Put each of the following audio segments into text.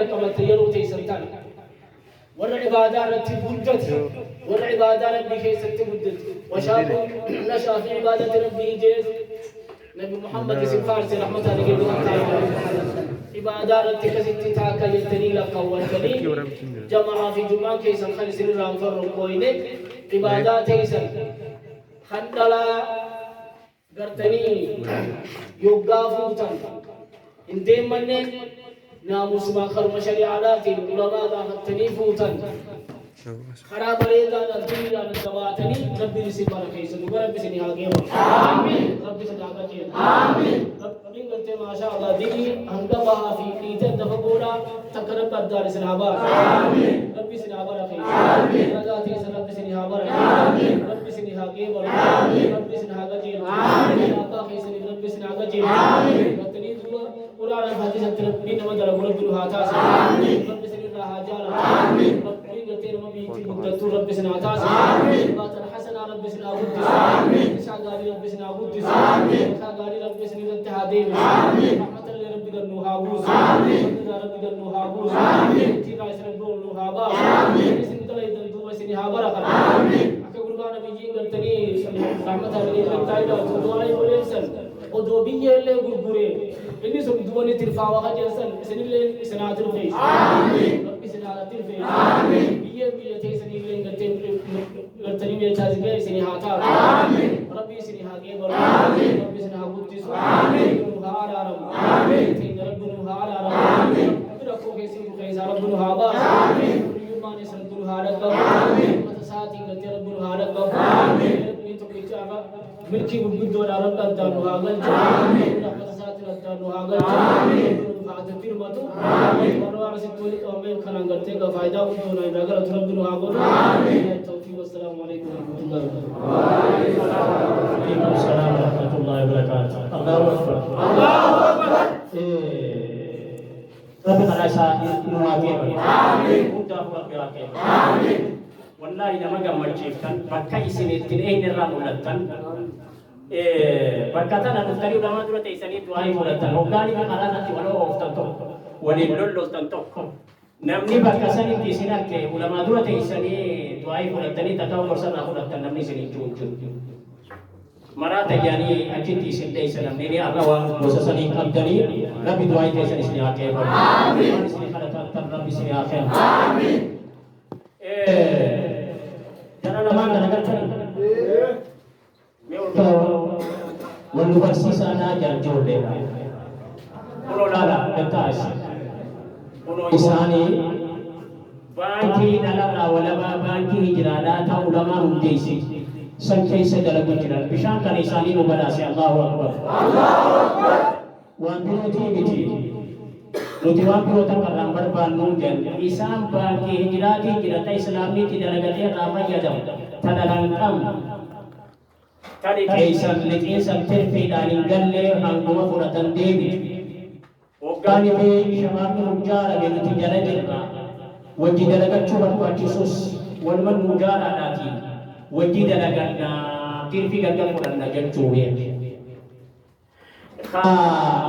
كما تيرو تيسنتان والعبادة التي بدت والعبادة التي كيف تبدت وشاب نشأ في عبادة ربه جيز نبي محمد اسم فارس رحمة الله عليه عبادة التي كست تاكا يتني لك والتني جمع في جمعة كيس خلص الرام فرقوينك عبادات كيسن خندلا قرتني يوغا فوتن اندين منن ناموس ما خرم شريعات العلماء ذاهتني فوتن خراب ريدا الدنيا نتواتني ربي رسيبا كيس ربي سني هاغيم آمين ربي سني هاغيم آمين ربي قلت ما شاء الله دي هندبا في قيت دفبولا تقرب الدار سنابا آمين ربي سني هابا خير آمين رضاتي ربي سني هابا آمين ربي سني هاغيم آمين ربي سني هاغيم آمين الله خير ربي سني هاغيم آمين رتني دوا قران الحديث ربي نمدر ربي هاتا آمين ربي سني راجال آمين ربي قلت مدتو رب سنا عطاس آمين باطن حسنا رب سنا قدس آمين سعداري رب سنا قدس آمين سعداري رب سنا انتهادين آمين رحمة لرب قرنوها بوز آمين رب قرنوها بوز آمين تيرا يسربون نوها باش آمين سن دلائي دلدوما سنها بركة آمين أكا قربان بيجين قرتني رحمة لرب تايدا تدوائي وليسن ودوبية اللي قربوري إني سمدواني ترفاوها جنسن سن اللي سناتر فيش آمين رب سناتر فيش آمين بيه تيسني لين قرتني من تازقي سني هاتا آمين ربي سني هاقي برا آمين ربي سني هاقودس آمين ربنا على رب آمين تين ربنا على رب آمين ربنا كيسي كيسا ربنا هابا آمين يومان يسر ربنا على رب آمين متساتي قلت ربنا على رب آمين ربنا تقيتها ملكي بقدر رب أدانو هاقل آمين ربنا ساتي أدانو هاقل آمين فاتح ترمتو آمين وروا رسول أمين خنا قلت فايدة وتونا إذا قلت ربنا هاقل آمين التوفيق والسلام عليكم ورحمة الله وبركاته وعليكم السلام ورحمة الله وبركاته الله أكبر الله أكبر رب خلاصا نواجه آمين وده هو بيراكه آمين والله إذا ما جمعت شيفتن بكاي سنتين أين الرامولتن بكتنا نفتري ولا ما دورة إنسانية دعاء مولتن وقالي ما خلاص أنت ولا أفتنتو وللول أفتنتو نمني بكساني تيسينك ولا ما دورة إنسانية دعاء مولتني تكاو مرسنا مولتن نمني سنين جون مرات يعني أكيد تيسين تيسنا مني أروا مسسني كمتني ربي دعاء تيسن إسني آخر آمين إسني خلتان ربي إسني آخر آمين jangan lama kadang-kadang menuversi sana jangan jodeh pulau lala betas pulau isani bagi dalam awalnya bagi hijrah atau ulama mudisi sampai segala hijrah bisa kan isani mubadasi Allahu Akbar Allahu Akbar wan biti Nutiwan pirotan karang berbandung dan isam bagi hijrah Islami tidak negatif ramai jadam tadalang kam tadi kaisan likinsan terfi dari galle hanguma furatan dewi ogani be shamami mujara be tijara dirna wajib dalagat cuman pacisus walman mujara dati wajib dalagat na terfi gagal furan najan cuwe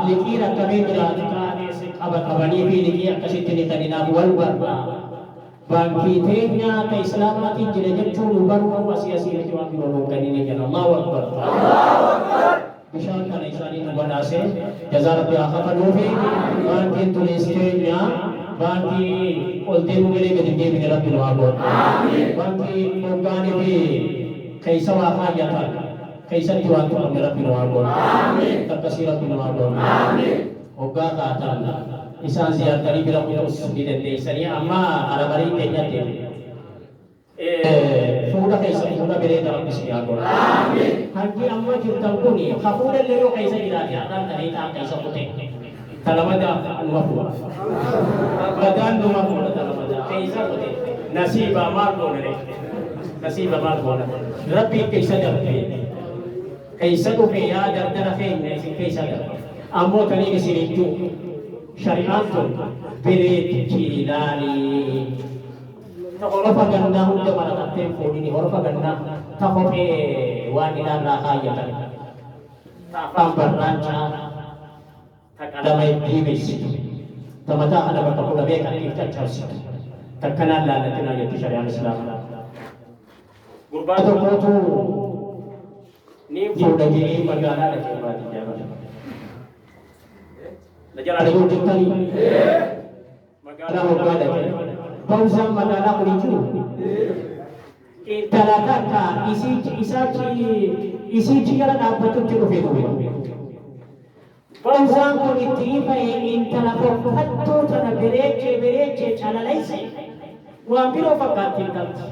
likira kami berada abad-abadi pilih kasih tini-tini nabu walba bangkitnya ke Islam mati jadi culu baru wasiasi itu yang diomongkan ini kan Allahu Akbar Allahu Akbar bishakan isani nubadase jazar bi akhafan nufi bangkit tulisnya bangkit ulte mugere gedenge migera pinu abot amin bangkit mugani bi kaisa waha yata kaisa tuan tuan migera pinu abot amin takasira pinu abot amin Oga kata isan ziar tadi bilang putus di desa amma arabari kenya sudah kaisa sudah beri dalam sini aku amin haji amma kita kuni kafuran lero kaisa tidak ada tadi tak kaisa putih talamada anwafu badan rumah pun talamada kaisa putih nasib amal pun nasib amal pun rabbi kaisa dapat kaisa tu kaya dar kaya kaisa dapat ammo tani di sini itu syariat tu beri cilali tak orang paganda hujan malah tempo ini orang paganda tak kopi wanita rakyat tak pambar ranca tak ada main divis تمتع على بتقول بيك كيف تشرس تكنا لا لكن يتشرع الإسلام غربات القوتو نيم فودجي مجانا لكن ما تجابا نجار على يوم تاني مجانا مجانا بوزا مجانا كريجو تلاتا isi jigala dabbatu tiro fedu bawzan ko itifa intala fatto tana berece chalalai wa biro fakati kalti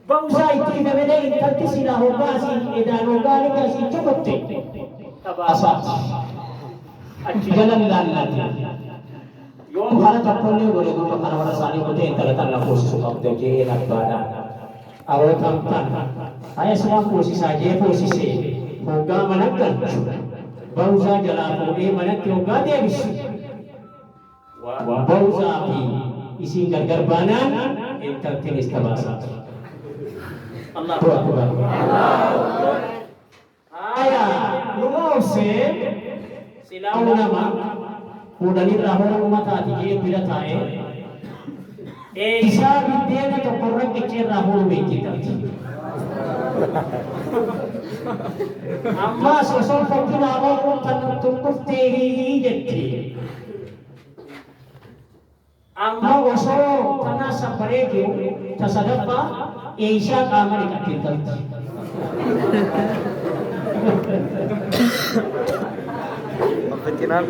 bawza itifa bede intalti sila hogasi edano gali kasi chokotte tabasa achigalan lallati yom hara taponne gore go kana wala sani kote intala tanna kosu kabde je nakbada awotam tan ayah semua posisi saja posisi moga manakkan bauza jalan ini manak yoga dia bisa bauza api isi gargar banan entar tenis tabasa Allahu Akbar ayah lumau se silau nama udani rahul umat hati je bila tae isa vidya na to korang kecil rahul begitu amma sosok fakina awak tungkuf tehi jetti amma oso tanah saparege tasadapa Asia kamari katintal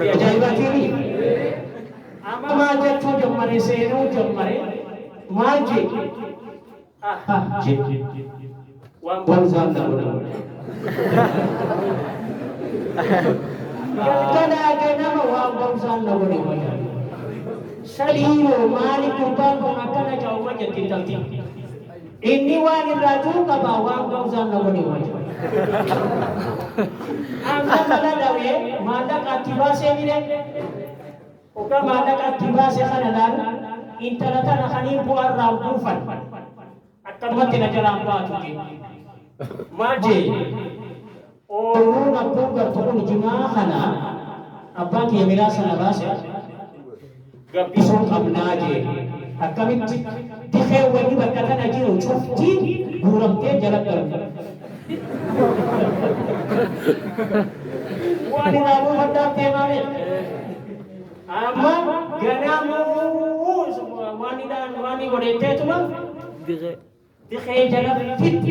ya jaibati ni amma jettu jammare senu jammare marje Bawzan namun Kana mawang bawzan namun Salimu mali kumpang akan jauh aja tinggal ini wani raju ke bawang bawzan namun Anda mana dawe mada katibase mire Oka mada katibase kanalan intalatan akanin buar rampufan Atamat tinajalang patuki Maji, orang aku bertemu jemaah kana, apa dia merasa nabasya? Gapisong kamnaje, kami dikhe wani berkata naji ucufti, buram ke jalan ter. Wani nabu hendak temane, ama ganamu semua wani dan wani godete cuma dikhe jalan fit.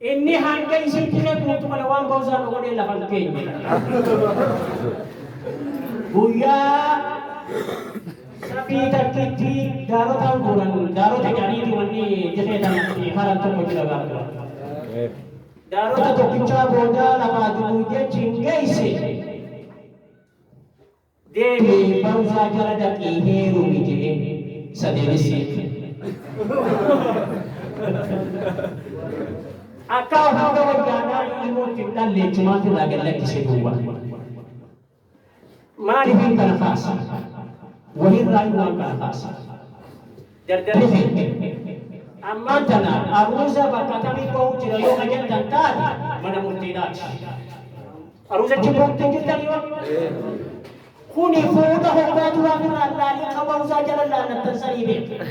Ini harga isi kira untuk melawang bawzan orang yang lakukan kini. Buya, sapi terkiti daro tangguran, daro terjadi di mana jadi dan haram tu menjaga. Daro tu kita boda lama dulu dia cinggai isi. Dewi bawzan jalan daki heru biji sadisi. Akau hawa jana ilmu kita lecuma tu lagi lagi sebuah. Mari kita nafas. Wahid lain nafas. Dari amma jana aruza bakata mi kau cira yo kajian dan tadi mana mutidak. Aruza cipok tinggi tadi wak. Kuni fuda hoga tuan Allah ni kau uza jalan dan tersaribe.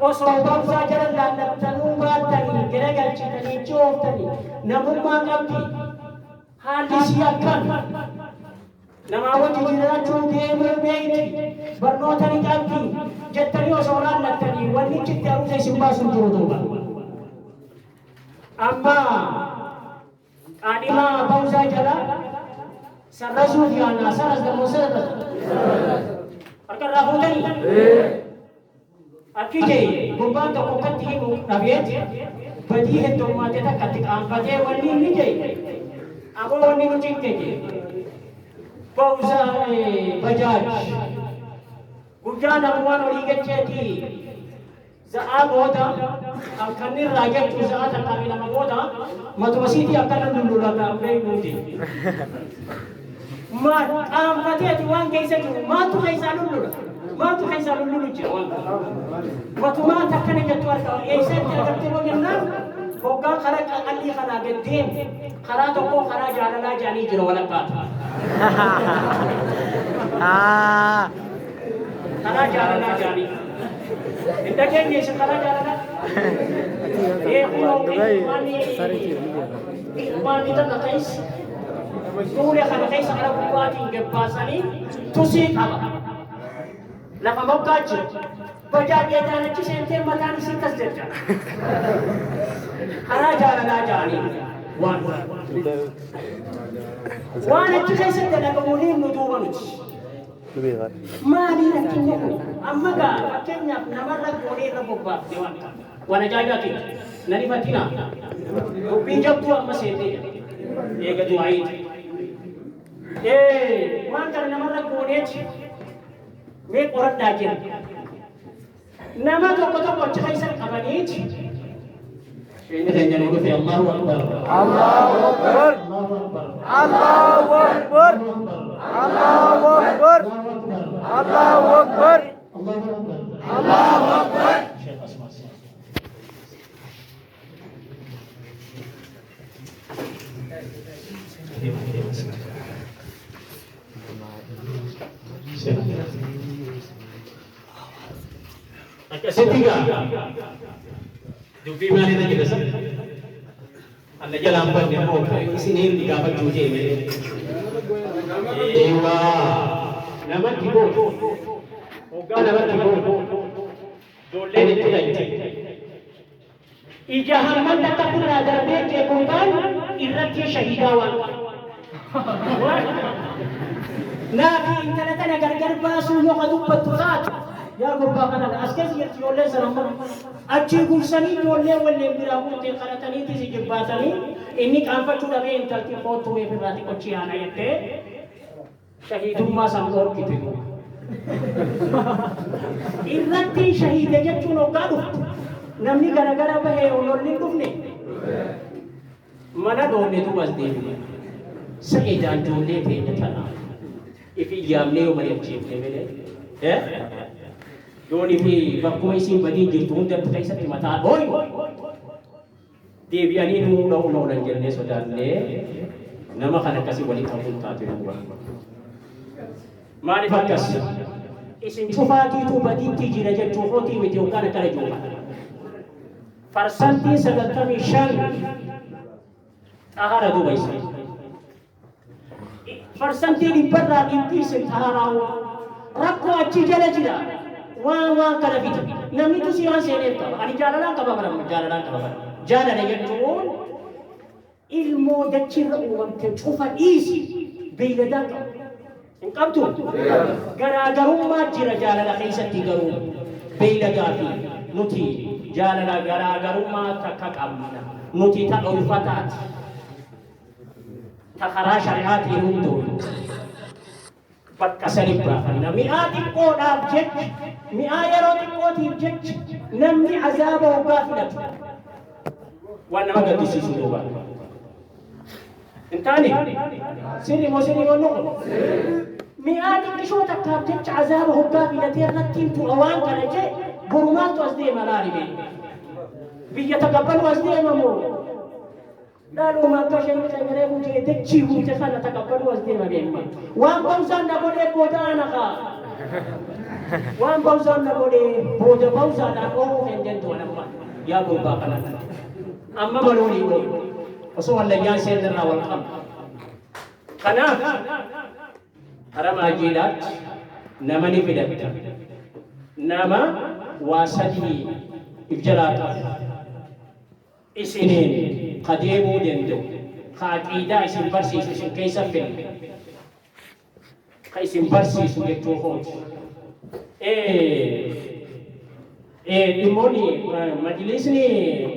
Osoban saja dan tanumbat tani, kira-kira tani cof tani, namun makamti, hadis siapkan, nama awak jiran cuci berbeda, bernotani kamti, jatani osoran tani, wani cipta usai simbah suntur tuba. Amma, adima bangsa jalan, sarasu diana, saras dan musir, akan rahu tani. Akije gurbaan tokko katti himu dhabeet badii heddummaateta katti qaanfatee wanni inni jee aboo wanni nu cinqe jee bawusa bajaaj guddaa namumaan olii gacheetii za'aa booda akkanni irraa jettu za'aa tattaami lama booda matuma siitii akkana dullulata abbee nuuti qaanfateeti waan keessa jiru maatu keessaa lullula maatu keessaa lullulu jira waan matumaa takkana jettu argaa eessatti argattee yoo jennaan hoggaan karaa qal'ii kanaa gad deemu karaa tokko karaa jaalalaa jaanii jira walakkaata karaa jaalalaa jaanii. Hin dhageenyeessu karaa jaalalaa. Ilmaanni takka keessa fuula kana keessa gara gubbaatiin gabbaasanii tusii qaba. Lafa moggaa jiru. Bajaajee daalachi seentee mataan isii kas jecha. Karaa jaalalaa jaanii waan achi keessatti dalagamuuniin nu duuba nuti. Maalii rakkinni kun amma gaa fakkeenyaaf namarra goonee irra bobbaafte waan ajaa'ibaa keenya nani fakkina dubbiin jabduu amma seentee eega du'aayiiti. Waan kana namarra gooneeti mee qoradhaa jira. Nama tokko tokko achi keessa qabaniiti. Sheeni keenya nu dhufe Allahu Akbar. Allahu Akbar. Allahu Akbar. Allahu Akbar. Allahu Akbar. Allahu Akbar. Ketiga, dubbi mana lagi dah? Anda jalan apa ni? Oh, sini tiga apa cuci ni? Ewa, nama tibo, oga nama tibo, dole ni tidak ini. Ijah Ahmad datang pun ada ke korban, iratnya syahidawan. Nabi internetnya gara-gara basu yo kaduk petukat. Ya gurba kana askas yati yolle salam achi gursani yolle wolle birahu te qaratani ti sijibatani inni kanfatu dabe intalti foto e firati kochi ana yette shahidumma samor kitu irratti shahide jechuun ogadu namni gara bahe ololli dhufne mana doone tu bas deebi sa'idan jolle te tana ifi yamne yo mari chifne mele Doni fi bakkuma isin badii jirtu hunda keessatti mataa boy deebi'anii nu dha'uudhaan jennee sodaannee nama kan akkasii waliin ta'uun taate dhugaa. Maaliif akkas? Isin cufaatiitu badiitti jira jechuu hootii miti yookaan akkana jiru. Farsantii 95 xahara duuba isa. Farsantii dhibbarraa dhibbi isin xaharaa'u rakkoo achi jala jira. Waan kana fita namni tusi waan seeneef qaba ani jaalalaan qaba jaalala jechuun ilmoo dachirra uumamte cufa dhiisi beeyladaan qaba hin qabdu garaagarummaa jira jaalala keessatti garuu beeyladaa fi nuti jaalala garaagarummaa takka qabna nuti ta ulfataati ta karaa shari'aatii hunduu bakka sanii baafanna mi'aa xiqqoodhaaf jecha mi'aa yeroo xiqqootiif jecha namni azaaba hoggaa fidhatu waan nama gaddisiisu duuba hin taane sirri moo nuqu mi'aa xiqqishoo takkaaf jecha azaaba hoggaa fidhatee irrattiin tu'a waan kana jee borumaantu as deema laalibe biyya takabbalu as deema moo Lalu maka syaitan saya punya deci punya sana tak perlu asli macam wan bausan nak boleh boda anak wan bausan nak boleh boda bausan nak oh hendak tu anak ya berubah kan amma baru ni ko so Allah ya sayyidina wal kham kana haram ajilat nama ni beda nama wasadi ibjalata isinin قديمو دندو خاقيدا اسم برسيس اسم كيسا فيلم كيسم برسيس ويكتوهوت إيموني مجلسني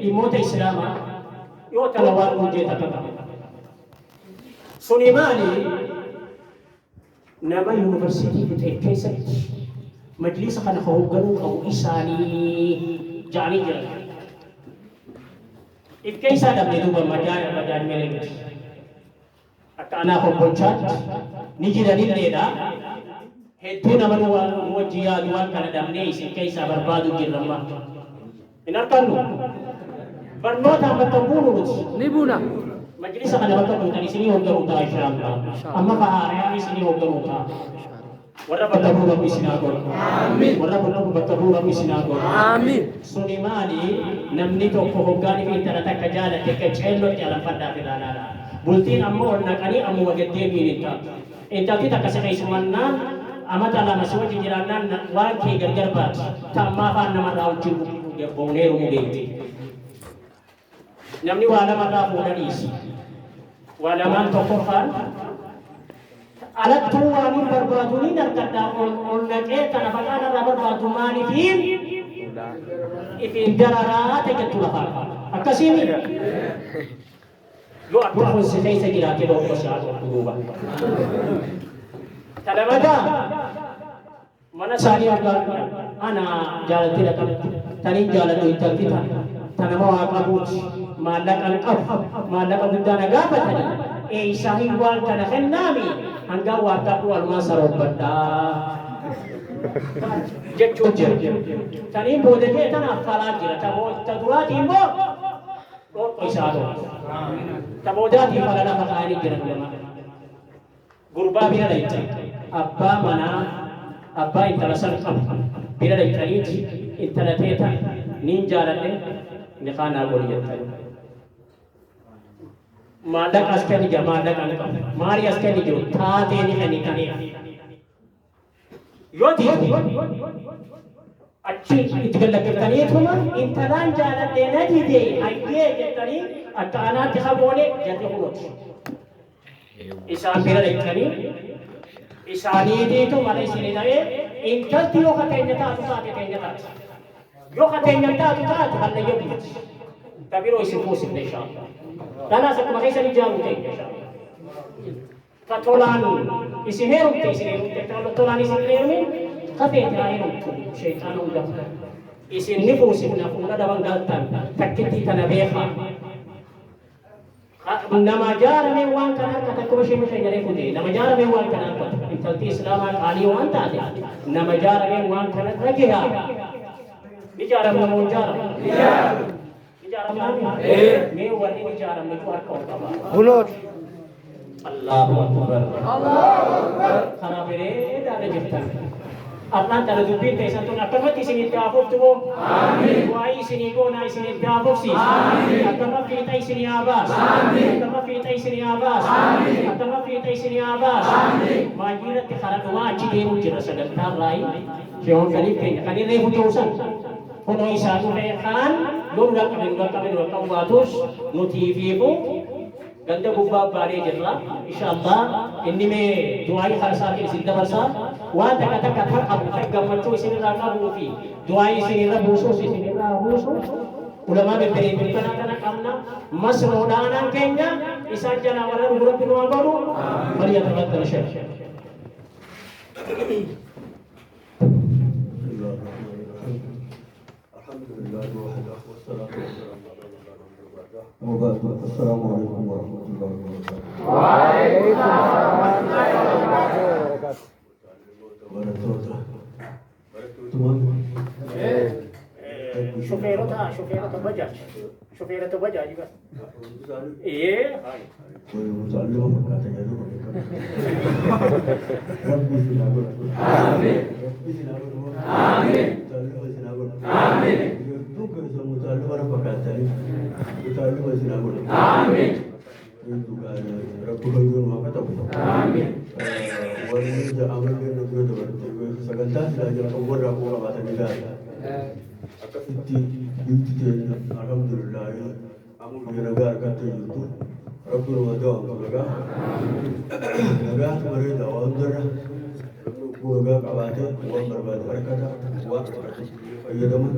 إيموت إسلاما يوتلوار وجيتا كتا سونيماني نما يونيفرسيتي بتاعي كيسا مجلس خان خوغنو أو إساني جاني جاني If kaisa ada itu badan melek, anak aku bocat, ni jadi leda, itu nama dua jia dua kana damne isi kaisa berbadu jirama. Benar kan lu? Bernot apa tempurus? Ni buna. Majlisa kana bakka buutanii isinii hoogganuutaa inshaallah. Amma fahaarayaan isinii hoogganuutaa. Warra bakka bu'uura isinaa godhu. Warra bakka bu'uura isinaa godhu. Suni maali namni tokko hoggaanii fi intala takka jaalatte akka ceellootti alanfadhaaf ilaalaadha. Bultiin ammoo ol naqanii ammuma gaddeebiin hin taatu. Intalti takka si keessumannaan amata lama si wajji jiraannaan waan kee gargar baatu. Ta'ammaa afaan namarraa wajjin boonee mugeetti. Namni waa lamarraa fuudhaniisi. Waa lamaan tokkoffaan alattuu waan hin barbaadu ni dargaddaa ol naqee kana faqaanarraa barbaadu maaliifiin ifiin dararaa tajattu lafaa. Akkasiin yoo akka kunsi keessa jiraate loo isaa duuba. Talamadaa mana isaanii argaa ana jaalatti dhaqabti taniin jaaladhu intalti tanama waa qabuuti maallaqa hin qabu maallaqa guddaa na gaafatanii eeysaanii waan kana kennaami hanga waa qabu walumaa saroobbadhaa jechuun jira. Taniin boodetee tanaaf falaa jira ta duraatii immoo dhorko isaa tokko ta boodaatii fala lafa kaa'anii jiran lama. Gurbaa bira dhayta abbaa manaa abbaa intala san qabu bira dhaytaniiti intala teeta niin jaaladhe niqaanaa godhi jettani. Maallaqa as kenni jira maallaqa hin qabu maali as kenni jiru taatee ni kenni kaniif. Yoo tiitu achi itti gallaggeftaniituma intalaan jaaladhee na dide hayyee jettanii akka anaatti haboole jette kunuuti. Isaan bira dhaytanii isaaniitiitu mala isinii ta'ee intalti yoo kateenya taatu taate teenya taate. Yoo kateenya taatu taate hallayyoo biiti. Tabiroo isin fuusifne inshaallah. Kanaas akkuma keessan ijaaru ta'e inshaallah. Ka tolaan isin heerumte isin heerumte tolaan isin heerumin kateete haa heerumtu sheetaan hunda. Isin ni fuusifna fuula dhaban galtan takkitti kana beekaa. Nama jaarame waan kana akka takka bashee bashee jedhee kute nama jaarame waan kana akka intalti islaamaa qaalii waan taate nama jaarame waan kana dhagehaa ni jaaramna moo jaarama ni jaaramna mee wanni ni jaaramne tu harka ol qaba buloot Allahu akbar kana bareedaadha jettan Apaan tala dubbiin ta'e santuun akkamatti isinitti hafuuftu moo? Waa'ee isinii goonaa isinitti hafuufsiis. Akkama fiixa isinii haa baas. Akkama fiixa isinii haa baas. Akkama fiixa isinii haa baas. Maayii irratti karaa dhumaa achi deemuu jira sagantaa raayii. Sheehoon galiif keenya kan irree futuusan. Kunoo isaatu ta'e kaan yoo nu dhaqqabe baatus nutii fiigu ganda gubbaa baaree jirra. Inshaallah inni mee du'aayii karaa isaatiin isin dabarsaa. Waan takka takka qabu kan gammachuu isinirraa qabuu fi du'aayii isinirra buusuus isinirraa buusu ulamaa bebbeebii kana qabna masnoodhaanaan keenya isaan jalaa warra duratti nu godhu bari'a tabaddala shee. Assalamualaikum warahmatullahi wabarakatuh. Shofeerota bajaaj juga. Iya. Alhamdulillah, amu negara kata itu, Rabbi Ramadan negara, negara mereka wonder, negara kawasan, uang berbagai berkata, uang ayat teman,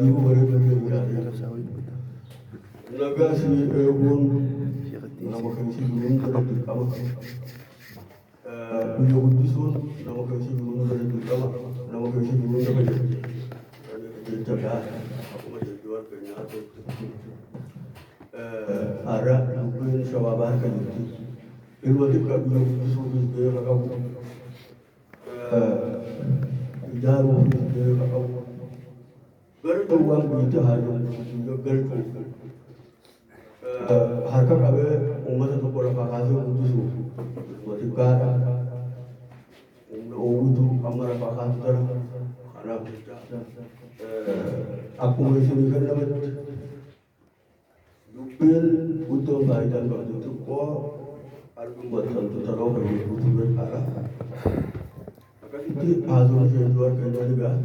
juga mereka berani. Negara si uang, nama kami belum terdapat kamu. Punya kutusun, nama kami belum terdapat kamu, nama kami belum terdapat. Jaga, aku menjual kenyataan. Arah mungkin sahabat kan itu. Ilmu itu kalau sudah dia kau jauh dia kau berjuang itu harus juga berjuang. harka qabe ummata tokko lafa kaasee guddisu xiqqaadha. Humna oowwitu amma lafa kaasu jira. Kanaaf jecha akkuma isinii kennamatti dubbiin guddoon faayidaa qabdu xiqqoo argummatantu taroo fayyadamuutu beekaadha. Akkasitti haasawni isheentu argannaa dhigaa.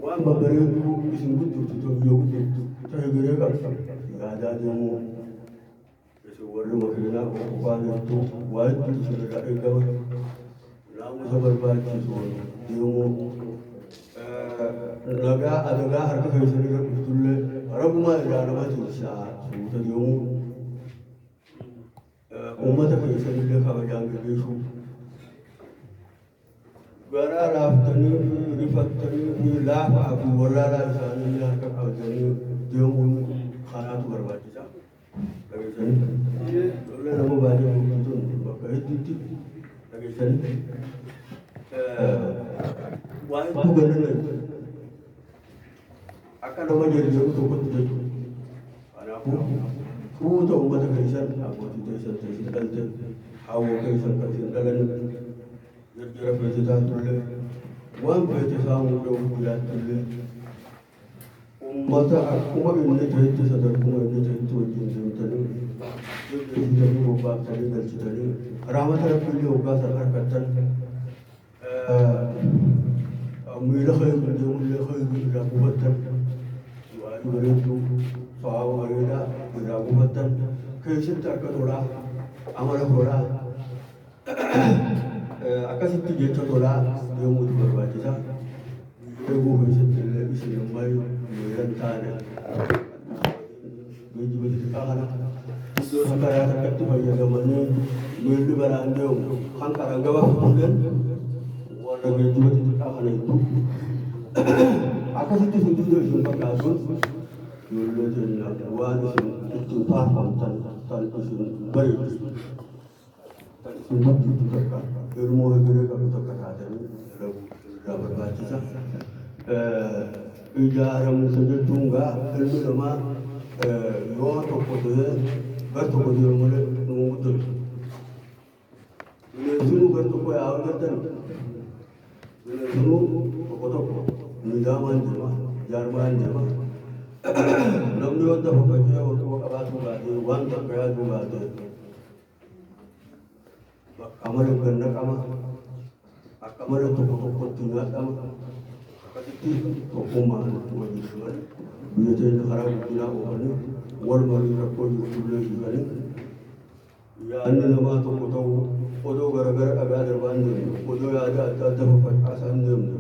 Waan babbareedu isin guddiftu tokko guddiftu ta'e garee qabdu yaadaa deemuu isin warri makiinaa qofaan jettu waa hedduu isin irraa eegama naamusa barbaachisu deemuu nagaa adagaa harka keessan irra dhuftullee ragumaa irraa nama tilsaa suuta deemuu uummata keessanillee kabajaan gaggeessuu garaa laaftanii rifattanii laafaa fi wallaalaa isaanii harka qabatanii deemuun kanaatu barbaachisa. Dhageessanii lollee nama baay'ee gurgurtuun bakka hedduutti dhageessanii waa hedduu gannan akka nama jajjabu tokkotti jechuudha. Kanaafuu fuuta uummata keessan abbootii keessan isin dhalte hawwa keessan kan isin dhalan jira feesisaa turre waan feete saamuu dha'uu jiraatullee ummata akkuma inni ta'etti sadarkuma inni ta'etti wajjin deemtanii jajjabeessitanii bobbaaftanii galchitanii raamata rabbiillee waggaa san harkattan miila khayru deemullee khayru irraa gufattan waa'ee bareedduu sawaaba bareedaa irraa gufattan keessatti akka tolaa amala tolaa akkasitti jecha tolaa deemuutu barbaachisa. Eeguu keessatti illee isin ammayyu miilan taane geejjiba xixiqqaa kana iddoo sakaraa takkatti fayyadamanii miilli baraan deemu kan karaan gabaafamulleen warra geejjiba xixiqqaa kana hedduu akkasitti isin iddoo isin fakkaatuun ijoollee keenya waan isin ittiin faarfamtan kan isin bareechisu. Sumbutti takka ilmoo egeree qabu takka taatanii irraa barbaachisa. Ijaaramuusa jechuun gaa ilmi namaa yoo tokko ta'ee gar tokko deemu malee nama guddatu. Bineensinuu gar tokko yaa'u jettan bineensinuu tokko tokko miidhamaan deema jaarmaan deema. Namni yoo dafa facee otoo qabaatuu baatee waan takka yaaduu baatee amala ganna qama akka mala tokko tokkotti nyaadhama akkasitti tokkummaan waliin dhuman biyya teenya karaa guddinaa oofanii wal marii rakkoo jirtullee dhiisanii yaadni namaa tokko ta'uu odoo garagara dhagaa darbaan deemnu odoo yaada adda adda faffacaasaa hin deemnu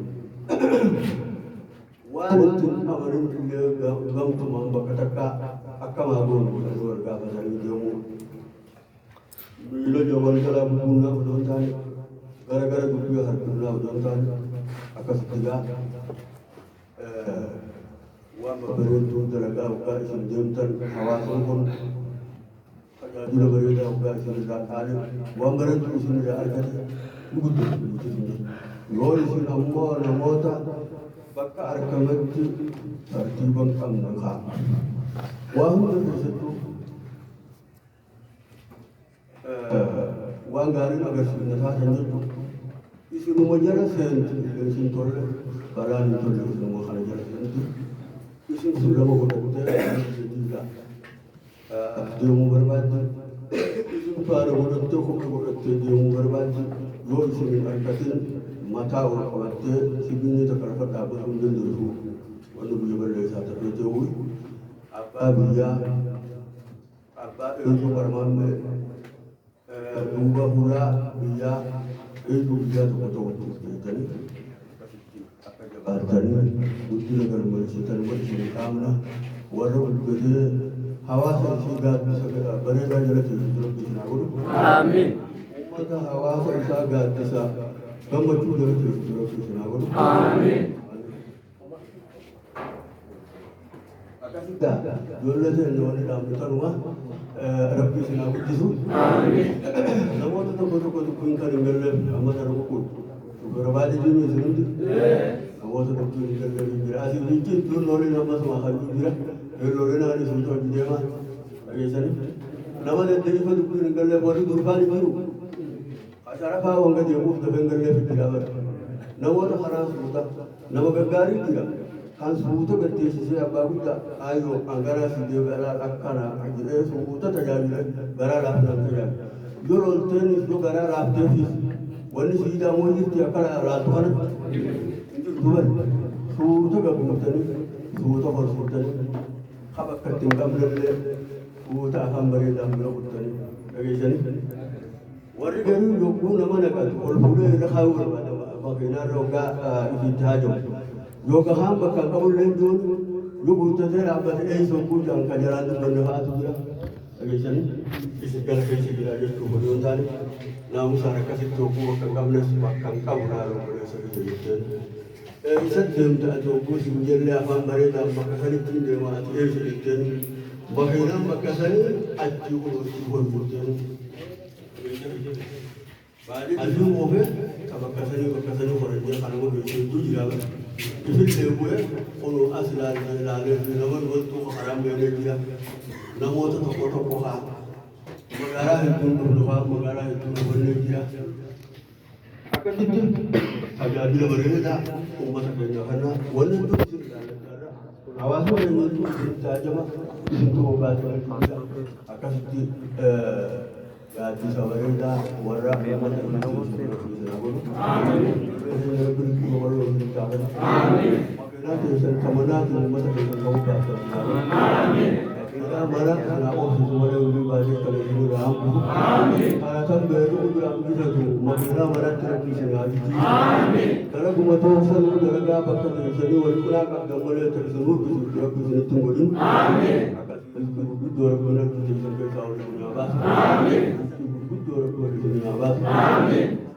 waan ittiin amanin illee gamtumaan bakka takkaa akka maagoon godhanii wal gaafatanii deemuu miila jawwal jalaa bubuunaa odoo hin taane gara dubbii harkinnaa odoo hin taane akkasitti gaa waan babbareedduu dalagaa waggaa isin deemtan hawaasni kun tajaajila bareedaa waggaa isin irraa dhaale waan bareedduu isin irraa argate ni guddatu yoo isin ammoo namoota bakka argamatti tartiiba hin qabne kaa waa hunda keessattuu waan gaariin agarsiifna taatan jechuudha. Isinuma jala seentu isin tolle balaan hin tolle isinuma kana jala seentu isin sun lama godhattee deemuu barbaadde isin faana godhattee kopha godhattee deemuu barbaadde yoo isin hin argatin mataa ol qabattee sibiilni takka lafa dhaabbatuu hin dandeessu wanni biyya balleessaa ta'ee ta'uu abbaa biyyaa abbaa eeguu barmaamee duuba hulaa biyyaa eeguu biyyaa tokko tokko jettanii akka jabaatanii guddina galmeessitanii wal isin qaamna warra guddatee hawaasa isii gaaddisa bareedaa jala keessatti rabbi isin haa godhu. Amiin. Uummata hawaasa isaa gaaddisa gammachuu jala keessatti rabbi isin haa godhu. Amiin. Akkasitti ijoollee teenya waliin dhaabbatanuma rabbi isin haa guddisu. Namoota tokko tokko dubbiin kan hin galleef amma sana qoqqooddu. Barbaade jiru isin hundi namoota dubbiin hin galleef jira. Asii liichi iddoon looliin amma suma halluu jira. Lorena is also Dema, Nama the Deliver to Pingal body to Bali Guru. Asarafa on the move the Bengal left together. No one harass Buddha, Navagari, Hans Buddha, but this is about Ayo, Angara, Sidivara, Akana, and the rest of Buddha, Barara, your old turn is Lugara after his. One is Ida Moni, Tiakara, Ratuan, who took a Buddha, who took a Buddha. Have a cutting company, who are Hambari, Again, what you can do, Namanaka, or Buddha, however, Bakina Roga, Itajo. Yokohama, Kakabul, you put the up at the age of Buddha and Kajaran and the Hatu. Again, it's a galactic village to Budundani. Now, Sarakasi to Kamlas, Kankabra, Said them to go to Jella, Hambari, and Makasani, they were at the age of 10. Bahina Makasani, at you will as you move it, Kamakasani for a year, and what you do, if it's a way, follow us, no one will do Haram, no more to Kotopoha. Magara is going to Magara is going to Ada Bareda, Umatana, one of the Awas Tajama into about Akasiti Savareda, Wara, Mara and office will be by the Ram. I can bear to Mabina Marat, Karagumato, Daraga, Bakatu, Kulaka, the Mollet, the Movie, representing Wooden. Good door of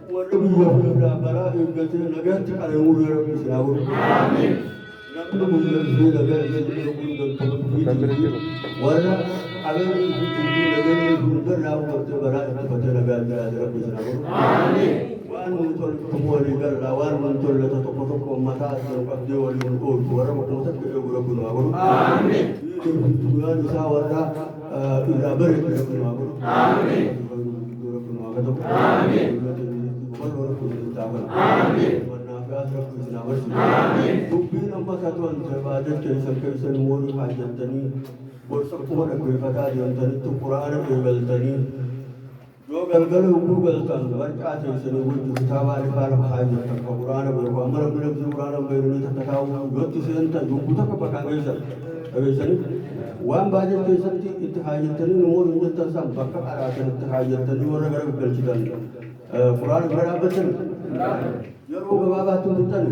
what do you have? Bara, you get in again, and you will represent our. Warna agar negeri bunga lawan berbarak pada negara wan muncul semua negara lawan muncul letak toko-toko mata yang dia wali muncul orang muncul ke Eropa pun amin Tuhan bisa warna tidak berita pun amin amin Bukti nama satuan terbatas kesan mulu hajat tani, bersekutu ada berkata yang tani tu Quran legal tani, legal Google tan, baca kesan mulu tawa lepas hajat tan Quran berkamar berjumpa Quran berani tak tahu, betul sen tan buku tak pakai kesan, kesan wan baca kesan itu hajat tani nomor ini tersam, bakal ada hajat tani orang orang bercitan, Quran berapa sen? Yaro Baba Tuntan,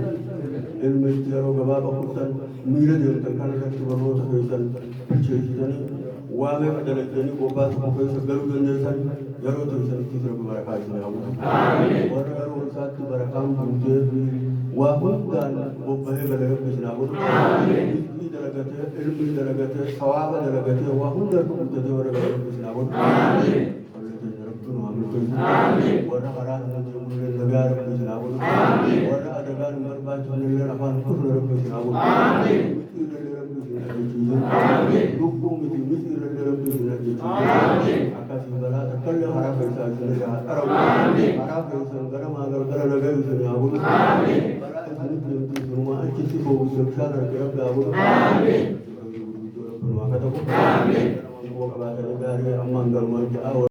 Elmist Yaro Baba Kutan, Mira, the Canada to Rota Hasan, Chitani, Wame, the Obat, Professor Garugan, Yaro to San Barakas, what are sat to Barakam, Wahundan, Obahever, Elmi Daragate, Sawaba Daragate, Wahunda to the Daragate, warna haram negara Islam, warna adegan berbaca negara apa pun negara Islam. Dukung misi negara Islam. Akas segala terkala harap besar negara Arab. Harap besar negara magar negara Islam. Para itu semua kisi fokus besar negara Arab. Amin. Amin.